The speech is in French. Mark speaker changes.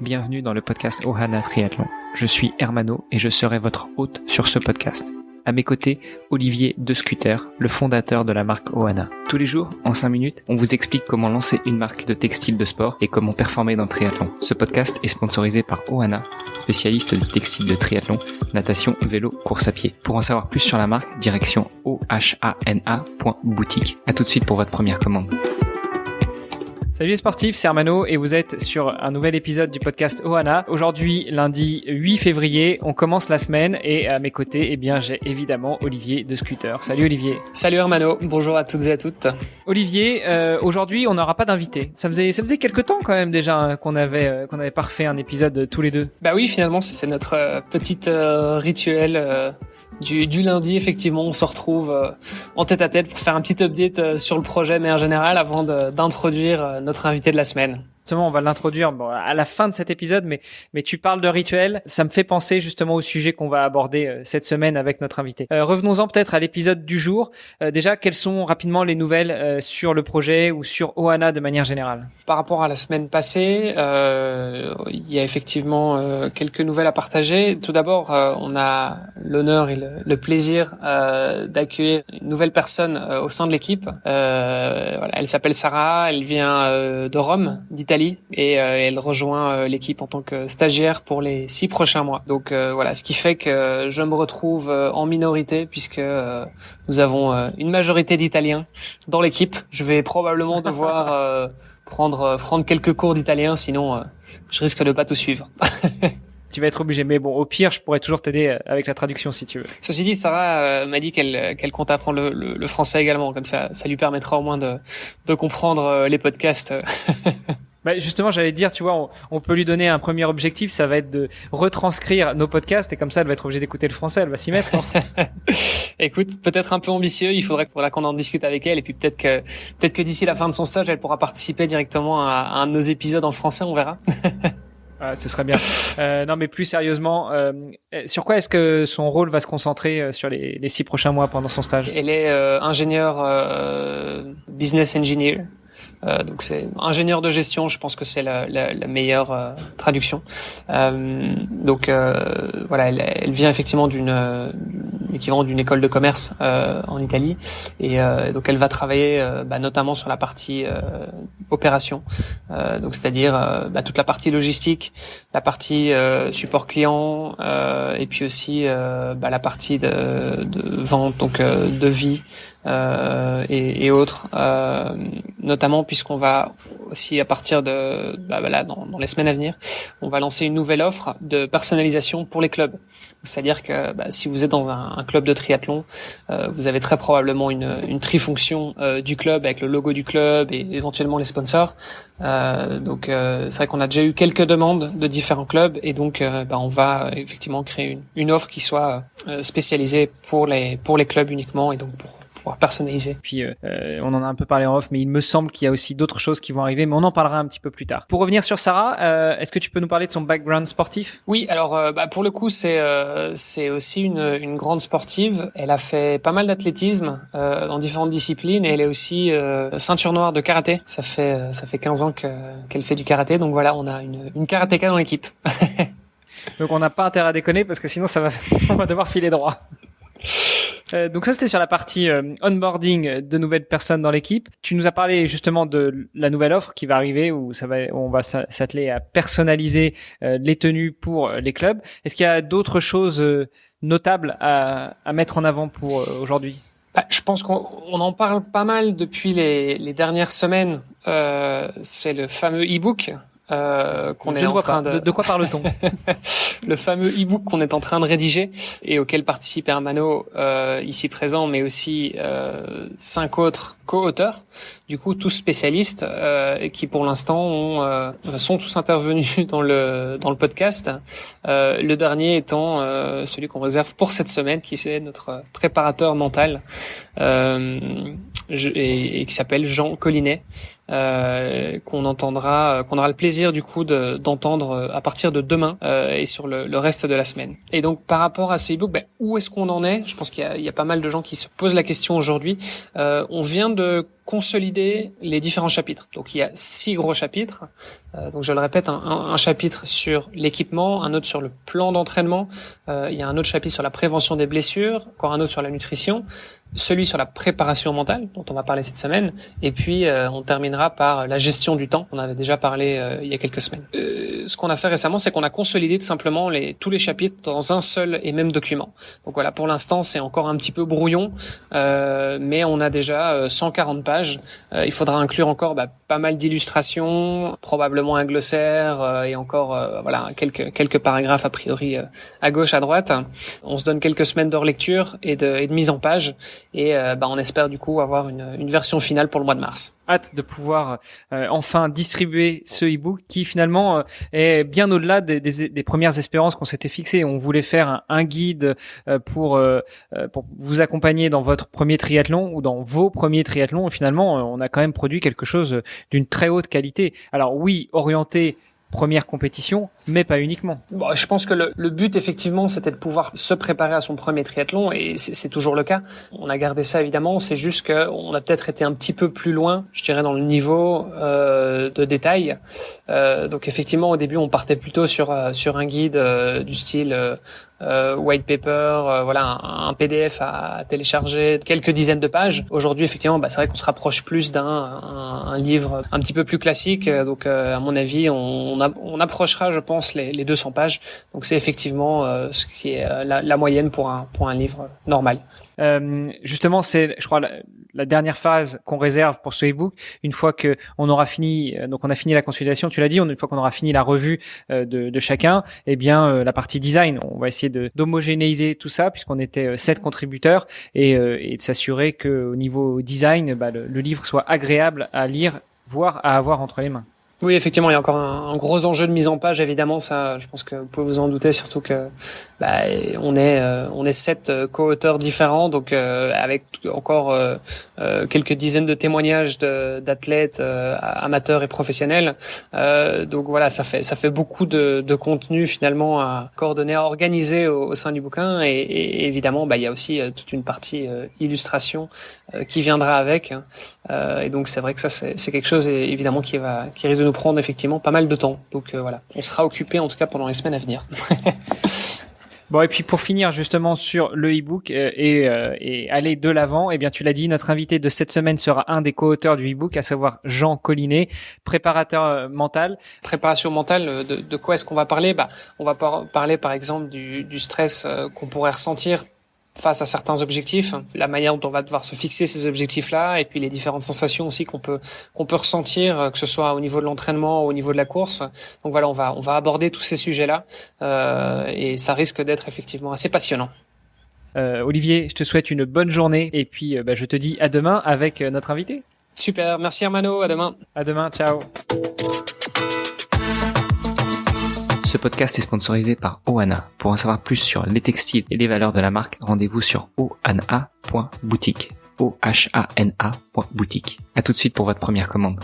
Speaker 1: bienvenue dans le podcast Ohana Triathlon. Je suis Hermano et je serai votre hôte sur ce podcast. À mes côtés, Olivier De Scuter, le fondateur de la marque Ohana. Tous les jours, en 5 minutes, on vous explique comment lancer une marque de textile de sport et comment performer dans le triathlon. Ce podcast est sponsorisé par Ohana, spécialiste du textile de triathlon, natation, vélo, course à pied. Pour en savoir plus sur la marque, direction ohana.boutique. À tout de suite pour votre première commande. Salut les sportifs, c'est Hermano et vous êtes sur un nouvel épisode du podcast Ohana. Aujourd'hui, lundi 8 février, on commence la semaine et à mes côtés, j'ai évidemment Olivier De Scuter. Salut Olivier.
Speaker 2: Salut Hermano, bonjour à toutes et à toutes.
Speaker 1: Olivier, aujourd'hui, on n'aura pas d'invité. Ça faisait quelques temps quand même déjà qu'on avait pas refait un épisode tous les deux.
Speaker 2: Bah oui, finalement, c'est notre petite rituel du lundi. Effectivement, on se retrouve en tête à tête pour faire un petit update sur le projet, mais en général, avant d'introduire notre invité de la semaine.
Speaker 1: Justement, on va l'introduire à la fin de cet épisode, mais tu parles de rituel. Ça me fait penser justement au sujet qu'on va aborder cette semaine avec notre invité. Revenons-en peut-être à l'épisode du jour. Déjà, quelles sont rapidement les nouvelles sur le projet ou sur Ohana de manière générale?
Speaker 2: Par rapport à la semaine passée, il y a effectivement quelques nouvelles à partager. Tout d'abord, on a l'honneur et le plaisir d'accueillir une nouvelle personne au sein de l'équipe. Elle s'appelle Sarah, elle vient de Rome, d'Italie, et elle rejoint l'équipe en tant que stagiaire pour les 6 prochains mois. Donc ce qui fait que je me retrouve en minorité puisque nous avons une majorité d'Italiens dans l'équipe. Je vais probablement devoir prendre quelques cours d'italien, sinon je risque de pas tout suivre.
Speaker 1: Tu vas être obligé, mais bon, au pire, je pourrais toujours t'aider avec la traduction si tu veux.
Speaker 2: Ceci dit, Sarah m'a dit qu'elle compte apprendre le français également, comme ça lui permettra au moins de comprendre les podcasts.
Speaker 1: Justement, j'allais te dire, tu vois, on peut lui donner un premier objectif, ça va être de retranscrire nos podcasts et comme ça, elle va être obligée d'écouter le français, elle va s'y mettre. Hein.
Speaker 2: Écoute, peut-être un peu ambitieux, il faudra qu'on en discute avec elle et puis peut-être que d'ici la fin de son stage, elle pourra participer directement à un de nos épisodes en français, on verra.
Speaker 1: Ce serait bien. Non, mais plus sérieusement, sur quoi est-ce que son rôle va se concentrer sur les 6 prochains mois pendant son stage?
Speaker 2: Elle est ingénieure business engineer. Donc c'est ingénieur de gestion, je pense que c'est la meilleure traduction. Elle vient effectivement l'équivalent d'une école de commerce en Italie et donc elle va travailler notamment sur la partie opération, donc c'est-à-dire toute la partie logistique, la partie support client et puis aussi la partie de vente, donc devis et autres, notamment puisqu'on va aussi à partir de dans les semaines à venir, on va lancer une nouvelle offre de personnalisation pour les clubs. C'est-à-dire que si vous êtes dans un club de triathlon, vous avez très probablement une trifonction du club avec le logo du club et éventuellement les sponsors. C'est vrai qu'on a déjà eu quelques demandes de différents clubs et donc on va effectivement créer une offre qui soit spécialisée pour les clubs uniquement et donc pour personnaliser.
Speaker 1: Puis on en a un peu parlé en off, mais il me semble qu'il y a aussi d'autres choses qui vont arriver, mais on en parlera un petit peu plus tard. Pour revenir sur Sarah, est-ce que tu peux nous parler de son background sportif?
Speaker 2: Oui, alors pour le coup c'est aussi une grande sportive. Elle a fait pas mal d'athlétisme dans différentes disciplines et elle est aussi ceinture noire de karaté. Ça fait 15 ans qu'elle fait du karaté, donc voilà, on a une karatéka dans l'équipe.
Speaker 1: Donc on n'a pas intérêt à déconner parce que sinon on va devoir filer droit. Donc ça c'était sur la partie onboarding de nouvelles personnes dans l'équipe. Tu nous as parlé justement de la nouvelle offre qui va arriver où on va s'atteler à personnaliser les tenues pour les clubs. Est-ce qu'il y a d'autres choses notables à mettre en avant pour aujourd'hui?
Speaker 2: Je pense qu'on en parle pas mal depuis les dernières semaines. C'est le fameux e-book. Qu'on est en train
Speaker 1: de quoi parle-t-on?
Speaker 2: Le fameux e-book qu'on est en train de rédiger et auquel participe Hermano ici présent, mais aussi 5 autres co-auteurs, du coup tous spécialistes et qui pour l'instant sont tous intervenus dans le podcast. Le dernier étant celui qu'on réserve pour cette semaine, qui c'est notre préparateur mental et qui s'appelle Jean Collinet. Qu'on aura le plaisir du coup d'entendre à partir de demain et sur le reste de la semaine. Et donc par rapport à ce e-book, où est-ce qu'on en est? Je pense qu'il y a pas mal de gens qui se posent la question aujourd'hui. On vient de consolider les différents chapitres. Donc il y a 6 gros chapitres. Donc je le répète, un chapitre sur l'équipement, un autre sur le plan d'entraînement, il y a un autre chapitre sur la prévention des blessures, encore un autre sur la nutrition, celui sur la préparation mentale dont on va parler cette semaine, et puis on terminera par la gestion du temps. On avait déjà parlé il y a quelques semaines. Ce qu'on a fait récemment, c'est qu'on a consolidé tout simplement tous les chapitres dans un seul et même document. Donc voilà, pour l'instant c'est encore un petit peu brouillon, mais on a déjà 140 pages. Il faudra inclure encore pas mal d'illustrations, probablement un glossaire et encore voilà quelques paragraphes a priori à gauche, à droite. On se donne quelques semaines de relecture et de mise en page, et on espère du coup avoir une version finale pour le mois de mars.
Speaker 1: Hâte de pouvoir enfin distribuer ce e-book qui finalement est bien au-delà des premières espérances qu'on s'était fixées. On voulait faire un guide pour vous accompagner dans votre premier triathlon ou dans vos premiers triathlons, et finalement on a quand même produit quelque chose d'une très haute qualité. Alors oui, orienté première compétition, mais pas uniquement.
Speaker 2: Bon, je pense que le but, effectivement, c'était de pouvoir se préparer à son premier triathlon, et c'est toujours le cas. On a gardé ça, évidemment. C'est juste qu'on a peut-être été un petit peu plus loin, je dirais, dans le niveau de détail. Donc, effectivement, au début, on partait plutôt sur un guide du style white paper, voilà, un PDF à télécharger, quelques dizaines de pages. Aujourd'hui, effectivement, c'est vrai qu'on se rapproche plus d'un livre un petit peu plus classique. Donc, à mon avis, on approchera, je pense, les 200 pages. Donc, c'est effectivement ce qui est la moyenne pour un livre normal.
Speaker 1: Justement, c'est, je crois, la dernière phase qu'on réserve pour ce e-book. Une fois que on aura fini, donc on a fini la consolidation, tu l'as dit, une fois qu'on aura fini la revue de chacun, eh bien la partie design, on va essayer d'homogénéiser tout ça puisqu'on était 7 contributeurs, et de s'assurer que au niveau design, le livre soit agréable à lire, voire à avoir entre les mains.
Speaker 2: Oui, effectivement, il y a encore un gros enjeu de mise en page, évidemment, ça, je pense que vous pouvez vous en douter, surtout que on est 7 co-auteurs différents, donc avec encore quelques dizaines de témoignages d'athlètes amateurs et professionnels. Donc voilà, ça fait beaucoup de contenu finalement à coordonner, à organiser au sein du bouquin, et évidemment, il y a aussi toute une partie illustration qui viendra avec. Et donc c'est vrai que ça c'est quelque chose évidemment qui risque de nous prendre effectivement pas mal de temps. Donc voilà, on sera occupé en tout cas pendant les semaines à venir.
Speaker 1: Bon, et puis pour finir justement sur le e-book et aller de l'avant, eh bien tu l'as dit, notre invité de cette semaine sera un des co-auteurs du e-book, à savoir Jean Collinet, préparateur mental.
Speaker 2: Préparation mentale, de quoi est-ce qu'on va parler ? On va parler par exemple du stress qu'on pourrait ressentir face à certains objectifs, la manière dont on va devoir se fixer ces objectifs-là, et puis les différentes sensations aussi qu'on peut ressentir, que ce soit au niveau de l'entraînement ou au niveau de la course. Donc voilà, on va aborder tous ces sujets-là, et ça risque d'être effectivement assez passionnant.
Speaker 1: Olivier, je te souhaite une bonne journée, et puis je te dis à demain avec notre invité.
Speaker 2: Super, merci Hermano, à demain.
Speaker 1: À demain, ciao. Ce podcast est sponsorisé par Ohana. Pour en savoir plus sur les textiles et les valeurs de la marque, rendez-vous sur ohana.boutique. ohana.boutique. À tout de suite pour votre première commande.